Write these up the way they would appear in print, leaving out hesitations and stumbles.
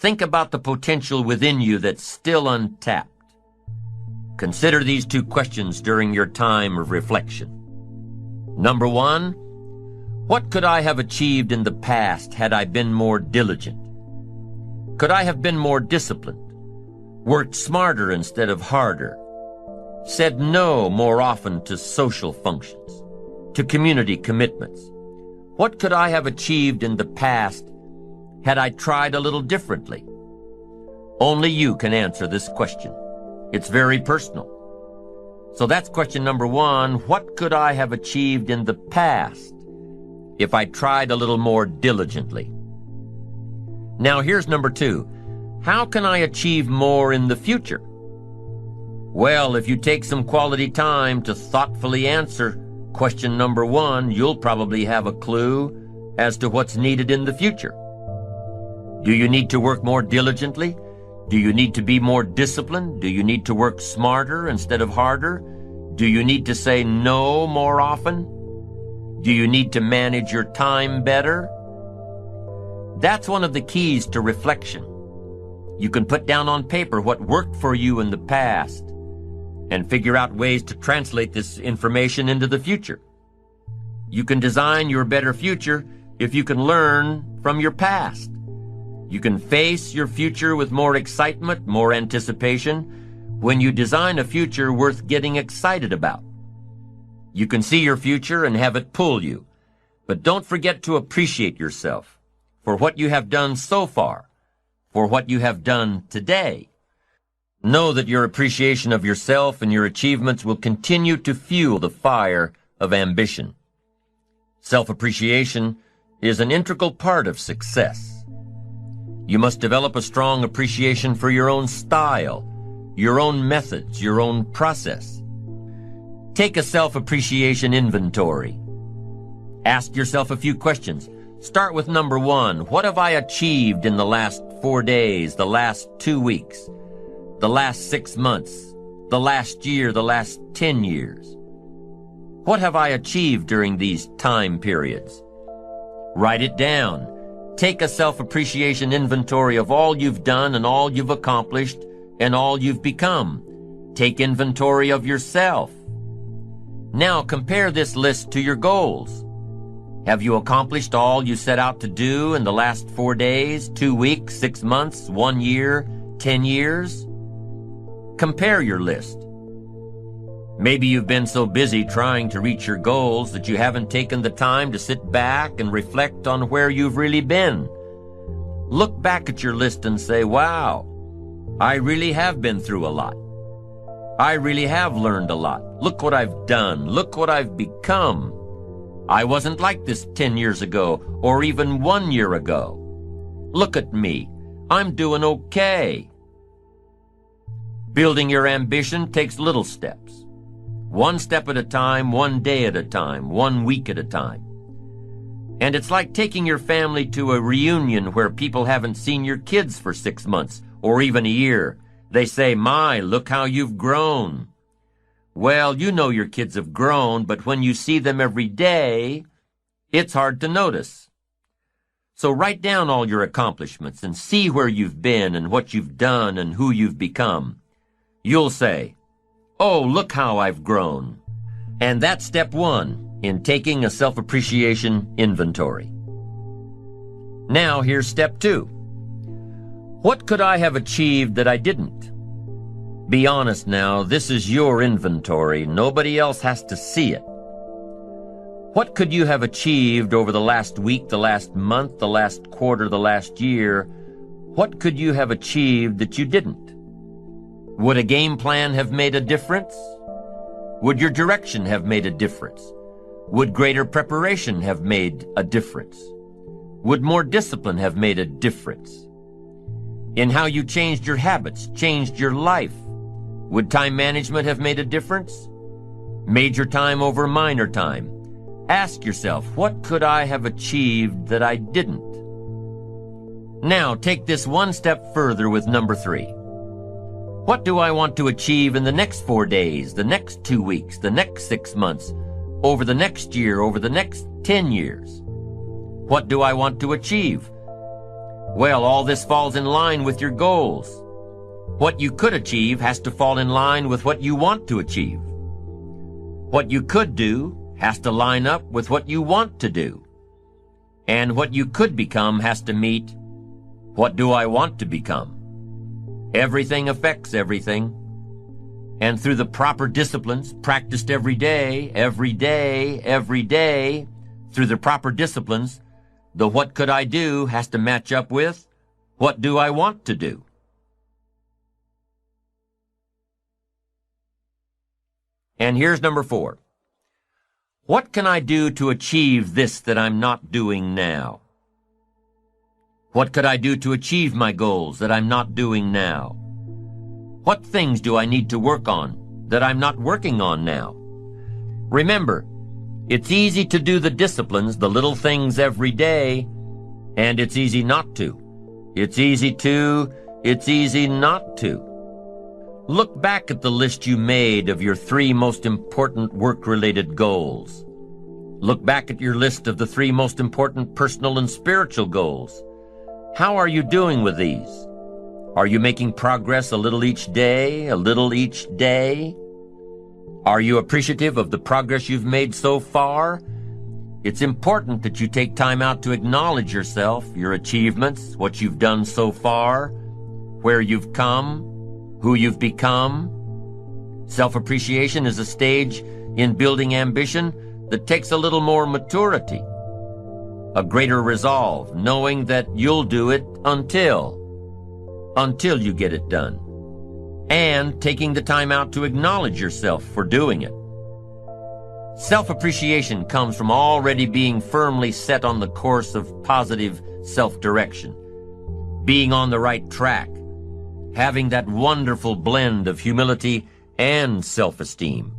Think about the potential within you that's still untapped. Consider these two questions during your time of reflection. Number one, what could I have achieved in the past had I been more diligent? Could I have been more disciplined, worked smarter instead of harder, said no more often to social functions, to community commitments? What could I have achieved in the past had I tried a little differently? Only you can answer this question. It's very personal. So that's question number one. What could I have achieved in the past if I tried a little more diligently? Now here's number two. How can I achieve more in the future? Well, if you take some quality time to thoughtfully answer question number one, you'll probably have a clue as to what's needed in the future. Do you need to work more diligently? Do you need to be more disciplined? Do you need to work smarter instead of harder? Do you need to say no more often? Do you need to manage your time better? That's one of the keys to reflection. You can put down on paper what worked for you in the past and figure out ways to translate this information into the future. You can design your better future if you can learn from your past. You can face your future with more excitement, more anticipation, when you design a future worth getting excited about. You can see your future and have it pull you, but don't forget to appreciate yourself for what you have done so far, for what you have done today. Know that your appreciation of yourself and your achievements will continue to fuel the fire of ambition. Self-appreciation is an integral part of success. You must develop a strong appreciation for your own style, your own methods, your own process. Take a self-appreciation inventory. Ask yourself a few questions. Start with number one. What have I achieved in the last 4 days, the last 2 weeks, the last 6 months, the last year, the last 10 years? What have I achieved during these time periods? Write it down. Take a self-appreciation inventory of all you've done and all you've accomplished and all you've become. Take inventory of yourself. Now compare this list to your goals. Have you accomplished all you set out to do in the last 4 days, 2 weeks, 6 months, 1 year, 10 years? Compare your list. Maybe you've been so busy trying to reach your goals that you haven't taken the time to sit back and reflect on where you've really been. Look back at your list and say, wow, I really have been through a lot. I really have learned a lot. Look what I've done. Look what I've become. I wasn't like this 10 years ago or even 1 year ago. Look at me. I'm doing okay. Building your ambition takes little steps. 1 step at a time, 1 day at a time, 1 week at a time. And it's like taking your family to a reunion where people haven't seen your kids for 6 months or even a year. They say, my, look how you've grown. Well, you know your kids have grown, but when you see them every day, it's hard to notice. So write down all your accomplishments and see where you've been and what you've done and who you've become. You'll say, oh, look how I've grown. And that's step one in taking a self-appreciation inventory. Now here's step two. What could I have achieved that I didn't? Be honest now, this is your inventory. Nobody else has to see it. What could you have achieved over the last week, the last month, the last quarter, the last year? What could you have achieved that you didn't? Would a game plan have made a difference? Would your direction have made a difference? Would greater preparation have made a difference? Would more discipline have made a difference? In how you changed your habits, changed your life? Would time management have made a difference? Major time over minor time? Ask yourself, what could I have achieved that I didn't? Now take this one step further with number three. What do I want to achieve in the next 4 days, the next 2 weeks, the next 6 months, over the next year, over the next 10 years? What do I want to achieve? Well, all this falls in line with your goals. What you could achieve has to fall in line with what you want to achieve. What you could do has to line up with what you want to do. And what you could become has to meet, what do I want to become? Everything affects everything. And through the proper disciplines, practiced every day, through the proper disciplines, the what could I do has to match up with what do I want to do. And here's number 4. What can I do to achieve this that I'm not doing now? What could I do to achieve my goals that I'm not doing now? What things do I need to work on that I'm not working on now? Remember, it's easy to do the disciplines, the little things every day, and it's easy not to. It's easy not to. Look back at the list you made of your 3 most important work-related goals. Look back at your list of the 3 most important personal and spiritual goals. How are you doing with these? Are you making progress a little each day, Are you appreciative of the progress you've made so far? It's important that you take time out to acknowledge yourself, your achievements, what you've done so far, where you've come, who you've become. Self-appreciation is a stage in building ambition that takes a little more maturity, a greater resolve, knowing that you'll do it until you get it done, and taking the time out to acknowledge yourself for doing it. Self-appreciation comes from already being firmly set on the course of positive self-direction, being on the right track, having that wonderful blend of humility and self-esteem,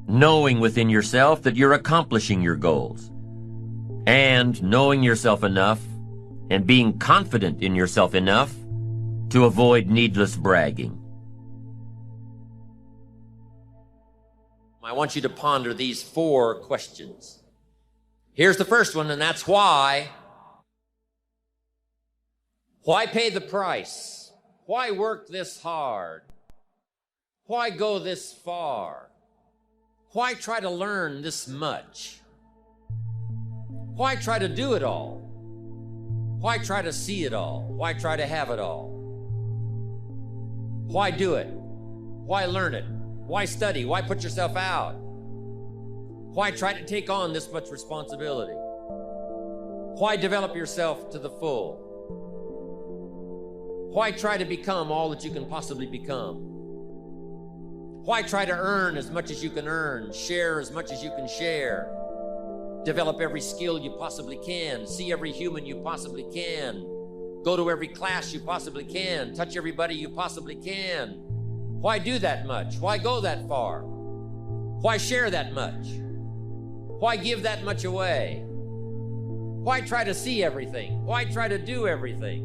knowing within yourself that you're accomplishing your goals, and knowing yourself enough and being confident in yourself enough to avoid needless bragging. I want you to ponder these 4 questions. Here's the first one, and that's why. Why pay the price? Why work this hard? Why go this far? Why try to learn this much? Why try to do it all? Why try to see it all? Why try to have it all? Why do it? Why learn it? Why study? Why put yourself out? Why try to take on this much responsibility? Why develop yourself to the full? Why try to become all that you can possibly become? Why try to earn as much as you can earn, share as much as you can share, develop every skill you possibly can, see every human you possibly can, go to every class you possibly can, touch everybody you possibly can? Why do that much? Why go that far? Why share that much? Why give that much away? Why try to see everything? Why try to do everything?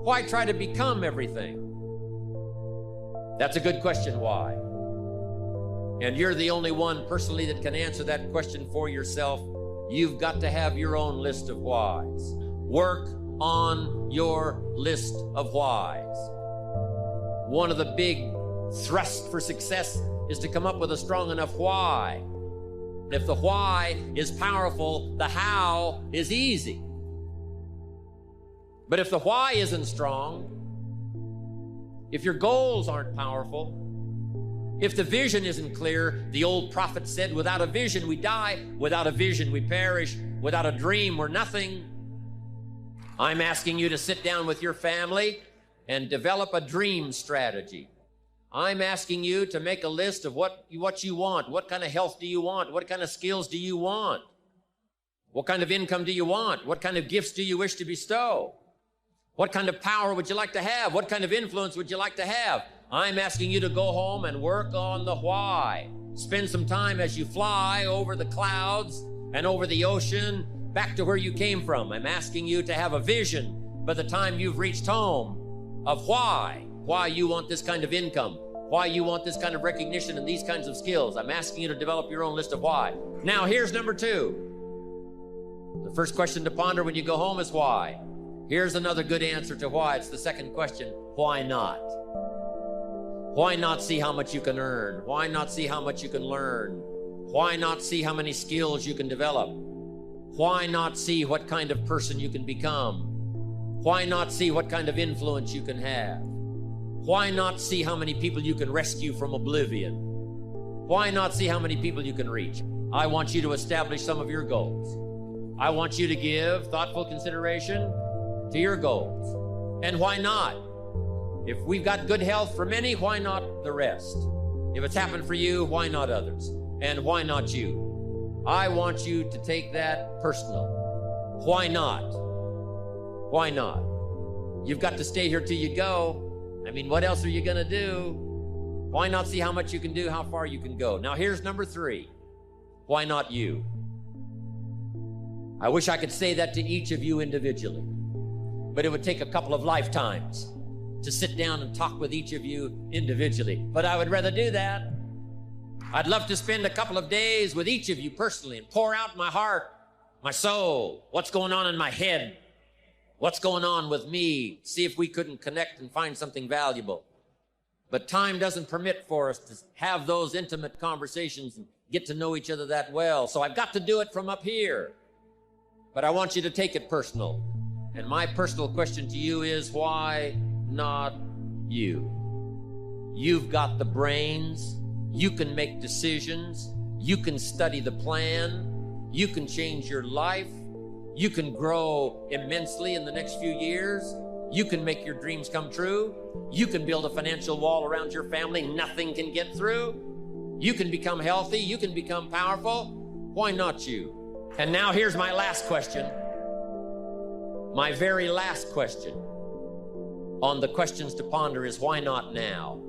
Why try to become everything? That's a good question, why? And you're the only one personally that can answer that question for yourself. You've got to have your own list of whys. Work on your list of whys. One of the big thrusts for success is to come up with a strong enough why. If the why is powerful, the how is easy. But if the why isn't strong, if your goals aren't powerful, if the vision isn't clear, the old prophet said, without a vision we die, without a vision we perish, without a dream we're nothing. I'm asking you to sit down with your family and develop a dream strategy. I'm asking you to make a list of what you want. What kind of health do you want? What kind of skills do you want? What kind of income do you want? What kind of gifts do you wish to bestow? What kind of power would you like to have? What kind of influence would you like to have? I'm asking you to go home and work on the why. Spend some time as you fly over the clouds and over the ocean back to where you came from. I'm asking you to have a vision by the time you've reached home of why you want this kind of income, why you want this kind of recognition and these kinds of skills. I'm asking you to develop your own list of why. Now, here's number 2. The first question to ponder when you go home is why. Here's another good answer to why. It's the second question. Why not? Why not see how much you can earn? Why not see how much you can learn? Why not see how many skills you can develop? Why not see what kind of person you can become? Why not see what kind of influence you can have? Why not see how many people you can rescue from oblivion? Why not see how many people you can reach? I want you to establish some of your goals. I want you to give thoughtful consideration to your goals. And why not? If we've got good health for many, why not the rest? If it's happened for you, why not others? And why not you? I want you to take that personal. Why not? Why not? You've got to stay here till you go. I mean, what else are you gonna do? Why not see how much you can do, how far you can go? Now here's number 3. Why not you? I wish I could say that to each of you individually, but it would take a couple of lifetimes to sit down and talk with each of you individually. But I would rather do that. I'd love to spend a couple of days with each of you personally and pour out my heart, my soul, what's going on in my head, what's going on with me, see if we couldn't connect and find something valuable. But time doesn't permit for us to have those intimate conversations and get to know each other that well. So I've got to do it from up here. But I want you to take it personal. And my personal question to you is, why not you? You've got the brains. You can make decisions. You can study the plan. You can change your life. You can grow immensely in the next few years. You can make your dreams come true. You can build a financial wall around your family nothing can get through. You can become healthy. You can become powerful. Why not you? And now here's my last question. My very last question on the questions to ponder is, why not now?